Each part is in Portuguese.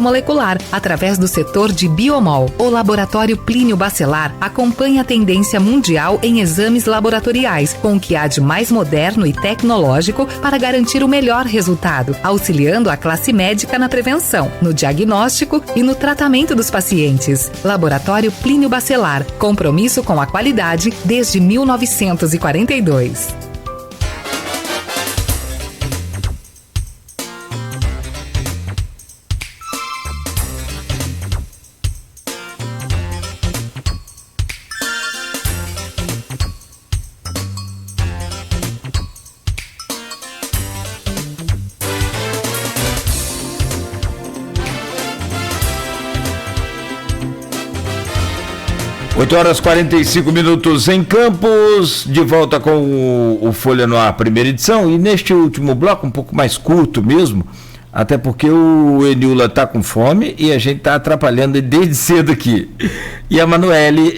molecular através do setor de Biomol. O Laboratório Plínio Bacelar acompanha a tendência mundial em exames laboratoriais, com o que há de mais moderno e tecnológico para garantir o melhor resultado, auxiliando a classe médica na prevenção, no diagnóstico e no tratamento dos pacientes. Laboratório Plínio Bacelar, compromisso com a qualidade desde 1942. Oito horas 45 minutos em Campos, de volta com o Folha no Ar, primeira edição, e neste último bloco, um pouco mais curto mesmo, até porque o Enilson está com fome e a gente está atrapalhando ele desde cedo aqui. E a Manoele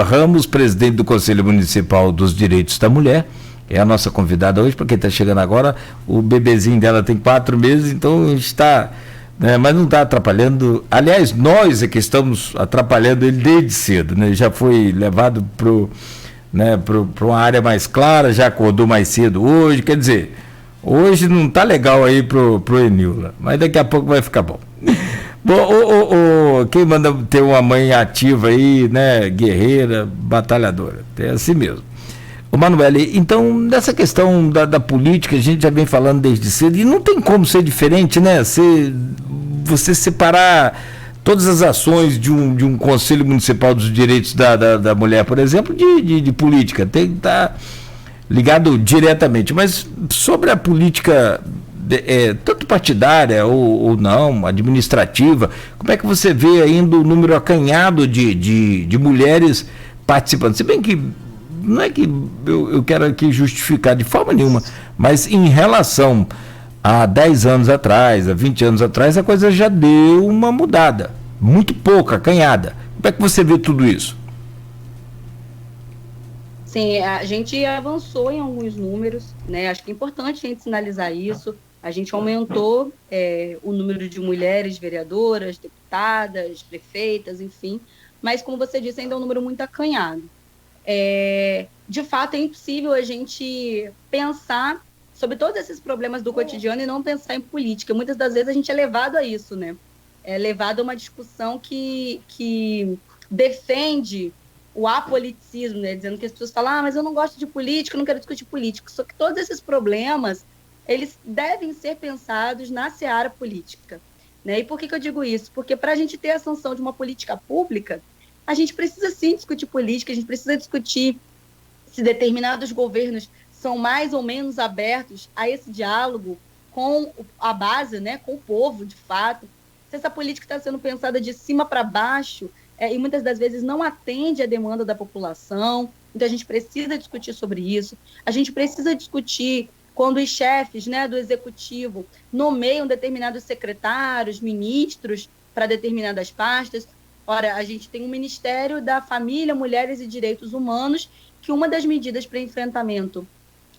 Ramos, presidente do Conselho Municipal dos Direitos da Mulher, é a nossa convidada hoje, para quem está chegando agora, o bebezinho dela tem 4 meses, então a gente está... mas não está atrapalhando, aliás, nós é que estamos atrapalhando ele desde cedo, né? Já foi levado para uma área mais clara, já acordou mais cedo hoje, quer dizer, hoje não está legal aí pro Enilson, mas daqui a pouco vai ficar bom. Bom, quem manda ter uma mãe ativa aí, né, guerreira, batalhadora, é assim mesmo. Ô Manoele, então, nessa questão da política, a gente já vem falando desde cedo, e não tem como ser diferente, né? Você separar todas as ações de um Conselho Municipal dos Direitos da Mulher, por exemplo, de política, tem que estar ligado diretamente. Mas sobre a política, tanto partidária ou não, administrativa, como é que você vê ainda o número acanhado de mulheres participando? Se bem que não é que eu quero aqui justificar de forma nenhuma, mas em relação a 10 anos atrás, a 20 anos atrás, a coisa já deu uma mudada, muito pouca, acanhada. Como é que você vê tudo isso? Sim, a gente avançou em alguns números, né? Acho que é importante a gente sinalizar isso. A gente aumentou o número de mulheres vereadoras, deputadas, prefeitas, enfim, mas, como você disse, ainda é um número muito acanhado. De fato, é impossível a gente pensar sobre todos esses problemas do cotidiano e não pensar em política. Muitas das vezes a gente é levado a isso, né? É levado a uma discussão que defende o apoliticismo, né? Dizendo que as pessoas falam, mas eu não gosto de política, eu não quero discutir política. Só que todos esses problemas, eles devem ser pensados na seara política, né? E por que eu digo isso? Porque para a gente ter a sanção de uma política pública, a gente precisa sim discutir política, a gente precisa discutir se determinados governos são mais ou menos abertos a esse diálogo com a base, né, com o povo, de fato. Se essa política está sendo pensada de cima para baixo e muitas das vezes não atende à demanda da população, então a gente precisa discutir sobre isso. A gente precisa discutir quando os chefes, né, do executivo nomeiam determinados secretários, ministros para determinadas pastas. Ora, a gente tem um Ministério da Família, Mulheres e Direitos Humanos, que uma das medidas para enfrentamento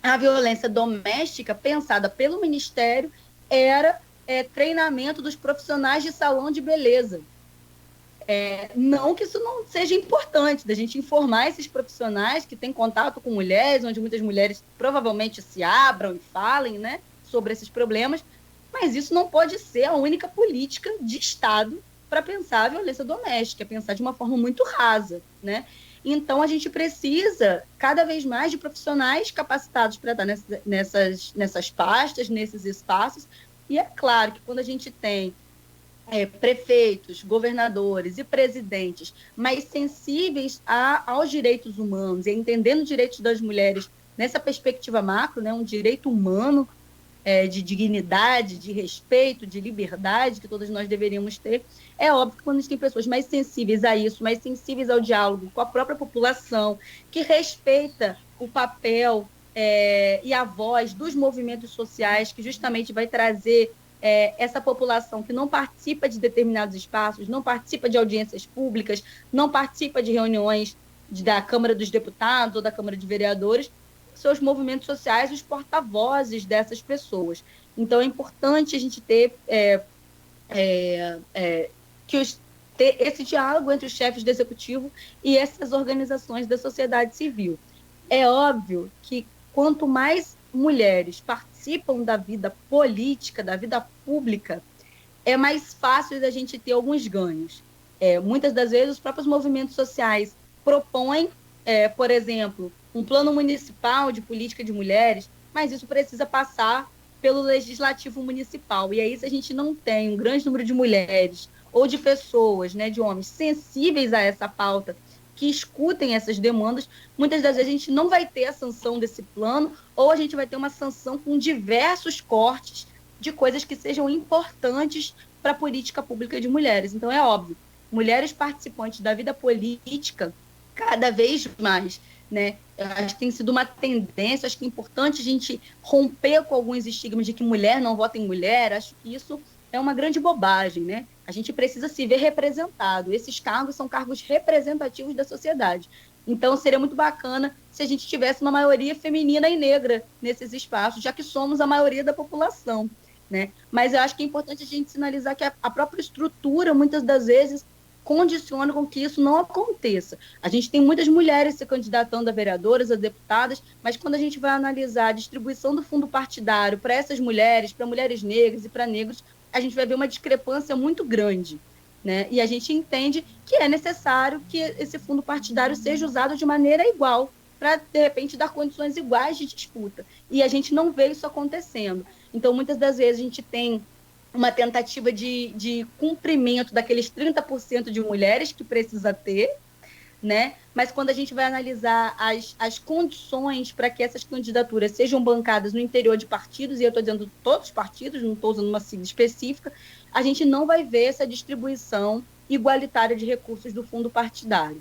à violência doméstica, pensada pelo Ministério, era treinamento dos profissionais de salão de beleza. Não que isso não seja importante, da gente informar esses profissionais que têm contato com mulheres, onde muitas mulheres provavelmente se abram e falem, né, sobre esses problemas, mas isso não pode ser a única política de Estado para pensar a violência doméstica, pensar de uma forma muito rasa, né? Então, a gente precisa cada vez mais de profissionais capacitados para estar nessas pastas, nesses espaços, e é claro que quando a gente tem prefeitos, governadores e presidentes mais sensíveis aos direitos humanos e entendendo os direitos das mulheres nessa perspectiva macro, né, um direito humano de dignidade, de respeito, de liberdade que todos nós deveríamos ter, é óbvio que quando a gente tem pessoas mais sensíveis a isso, mais sensíveis ao diálogo com a própria população, que respeita o papel e a voz dos movimentos sociais, que justamente vai trazer essa população que não participa de determinados espaços, não participa de audiências públicas, não participa de reuniões da Câmara dos Deputados ou da Câmara de Vereadores, são os movimentos sociais, os porta-vozes dessas pessoas. Então, é importante a gente ter que esse diálogo entre os chefes do executivo e essas organizações da sociedade civil. É óbvio que quanto mais mulheres participam da vida política, da vida pública, é mais fácil da gente ter alguns ganhos. Muitas das vezes, os próprios movimentos sociais propõem, por exemplo, um plano municipal de política de mulheres, mas isso precisa passar pelo legislativo municipal. E aí, se a gente não tem um grande número de mulheres ou de pessoas, né, de homens sensíveis a essa pauta, que escutem essas demandas, muitas das vezes a gente não vai ter a sanção desse plano, ou a gente vai ter uma sanção com diversos cortes de coisas que sejam importantes para a política pública de mulheres. Então, é óbvio, mulheres participantes da vida política, cada vez mais, né? Acho que tem sido uma tendência, acho que é importante a gente romper com alguns estigmas de que mulher não vota em mulher, acho que isso é uma grande bobagem, né? A gente precisa se ver representado. Esses cargos são cargos representativos da sociedade. Então, seria muito bacana se a gente tivesse uma maioria feminina e negra nesses espaços, já que somos a maioria da população, né? Mas eu acho que é importante a gente sinalizar que a própria estrutura, muitas das vezes, condiciona com que isso não aconteça. A gente tem muitas mulheres se candidatando a vereadoras, a deputadas, mas quando a gente vai analisar a distribuição do fundo partidário para essas mulheres, para mulheres negras e para negros, a gente vai ver uma discrepância muito grande, né? E a gente entende que é necessário que esse fundo partidário seja usado de maneira igual, para, de repente, dar condições iguais de disputa. E a gente não vê isso acontecendo. Então, muitas das vezes, a gente tem uma tentativa de cumprimento daqueles 30% de mulheres que precisa ter, né? Mas quando a gente vai analisar as condições para que essas candidaturas sejam bancadas no interior de partidos, e eu estou dizendo todos os partidos, não estou usando uma sigla específica, a gente não vai ver essa distribuição igualitária de recursos do fundo partidário,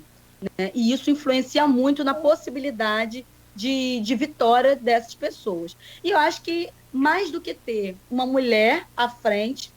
né? E isso influencia muito na possibilidade de vitória dessas pessoas. E eu acho que, mais do que ter uma mulher à frente,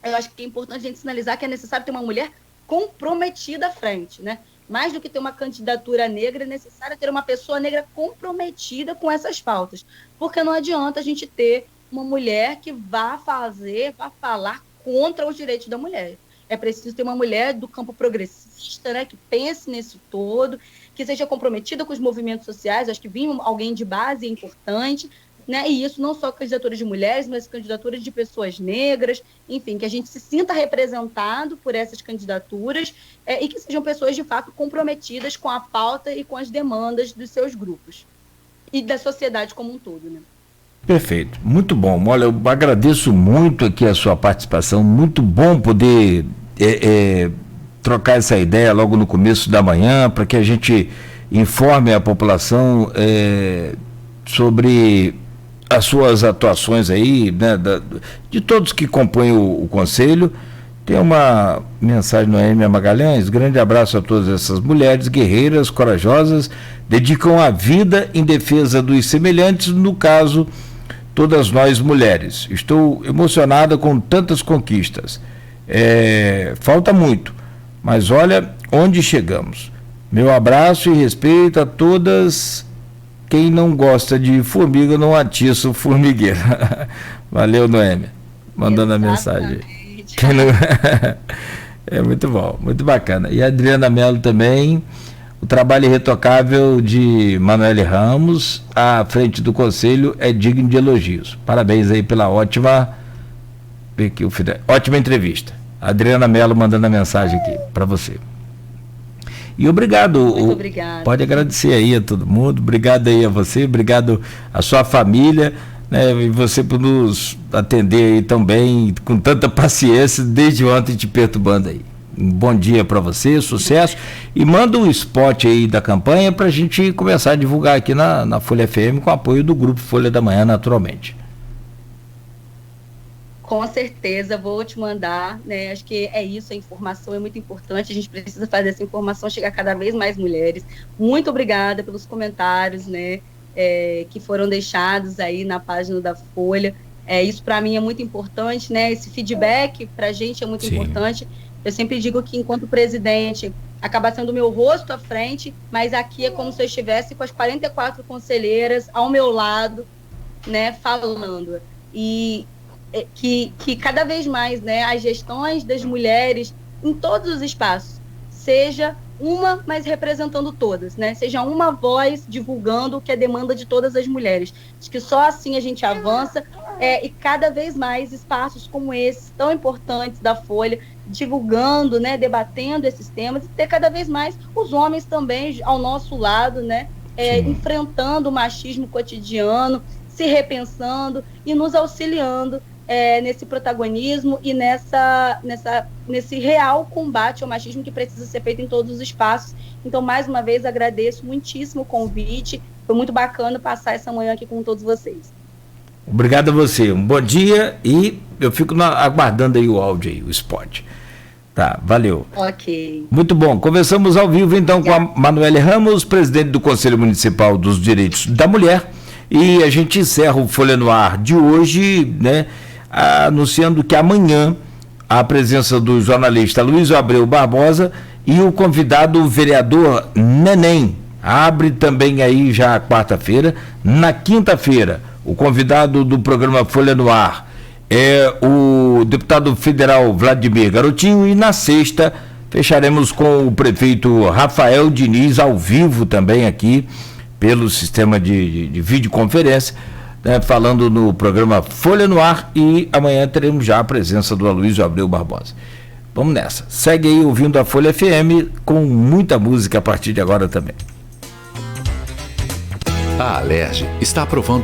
eu acho que é importante a gente sinalizar que é necessário ter uma mulher comprometida à frente, né? Mais do que ter uma candidatura negra, é necessário ter uma pessoa negra comprometida com essas pautas. Porque não adianta a gente ter uma mulher que vá falar contra os direitos da mulher. É preciso ter uma mulher do campo progressista, né, que pense nisso todo, que seja comprometida com os movimentos sociais. Acho que vir alguém de base é importante, né? E isso não só candidaturas de mulheres, mas candidaturas de pessoas negras, enfim, que a gente se sinta representado por essas candidaturas e que sejam pessoas, de fato, comprometidas com a pauta e com as demandas dos seus grupos e da sociedade como um todo, né? Perfeito, muito bom. Olha, eu agradeço muito aqui a sua participação, muito bom poder trocar essa ideia logo no começo da manhã, para que a gente informe a população sobre as suas atuações aí, né, de todos que compõem o Conselho. Tem uma mensagem no Noêmia Magalhães: grande abraço a todas essas mulheres guerreiras, corajosas, dedicam a vida em defesa dos semelhantes, no caso, todas nós mulheres. Estou emocionada com tantas conquistas. Falta muito, mas olha onde chegamos. Meu abraço e respeito a todas. Quem não gosta de formiga não atiça o formigueiro. Valeu, Noêmia, mandando Exatamente. a mensagem. É muito bom, muito bacana. E a Adriana Mello também, o trabalho irretocável de Manoele Ramos à frente do Conselho é digno de elogios. Parabéns aí pela ótima entrevista. A Adriana Mello mandando a mensagem aqui para você. E obrigado. Muito obrigada. Pode agradecer aí a todo mundo. Obrigado aí a você, obrigado à sua família, né, e você por nos atender aí tão bem, com tanta paciência, desde ontem te perturbando aí. Um bom dia para você, sucesso, e manda um spot aí da campanha para a gente começar a divulgar aqui na Folha FM, com apoio do Grupo Folha da Manhã, naturalmente. Com certeza, vou te mandar, né? Acho que é isso, a informação é muito importante, a gente precisa fazer essa informação chegar a cada vez mais mulheres. Muito obrigada pelos comentários, né, que foram deixados aí na página da Folha. Isso para mim é muito importante, né? Esse feedback para a gente é muito Sim. importante. Eu sempre digo que, enquanto presidente, acaba sendo o meu rosto à frente, mas aqui é como se eu estivesse com as 44 conselheiras ao meu lado, né, falando. E que cada vez mais, né, as gestões das mulheres em todos os espaços seja uma, mas representando todas, né? Seja uma voz divulgando o que é demanda de todas as mulheres. Acho que só assim a gente avança e cada vez mais espaços como esse, tão importantes da Folha, divulgando, né, debatendo esses temas, e ter cada vez mais os homens também ao nosso lado, né, enfrentando o machismo cotidiano, se repensando e nos auxiliando nesse protagonismo e nesse real combate ao machismo que precisa ser feito em todos os espaços. Então, mais uma vez, agradeço muitíssimo o convite. Foi muito bacana passar essa manhã aqui com todos vocês. Obrigado a você. Um bom dia e eu fico aguardando aí o áudio aí, o spot. Tá, valeu. Ok. Muito bom. Conversamos ao vivo então com a Manoele Ramos, presidente do Conselho Municipal dos Direitos da Mulher, e a gente encerra o Folha no Ar de hoje, né, anunciando que amanhã a presença do jornalista Luiz Abreu Barbosa e o convidado o vereador Neném. Abre também aí já a quarta-feira. Na quinta-feira, o convidado do programa Folha no Ar é o deputado federal Vladimir Garotinho, e na sexta fecharemos com o prefeito Rafael Diniz ao vivo também aqui pelo sistema de videoconferência, né, falando no programa Folha no Ar, e amanhã teremos já a presença do Aloysio Abreu Barbosa. Vamos nessa. Segue aí ouvindo a Folha FM com muita música a partir de agora também. A Alerj está aprovando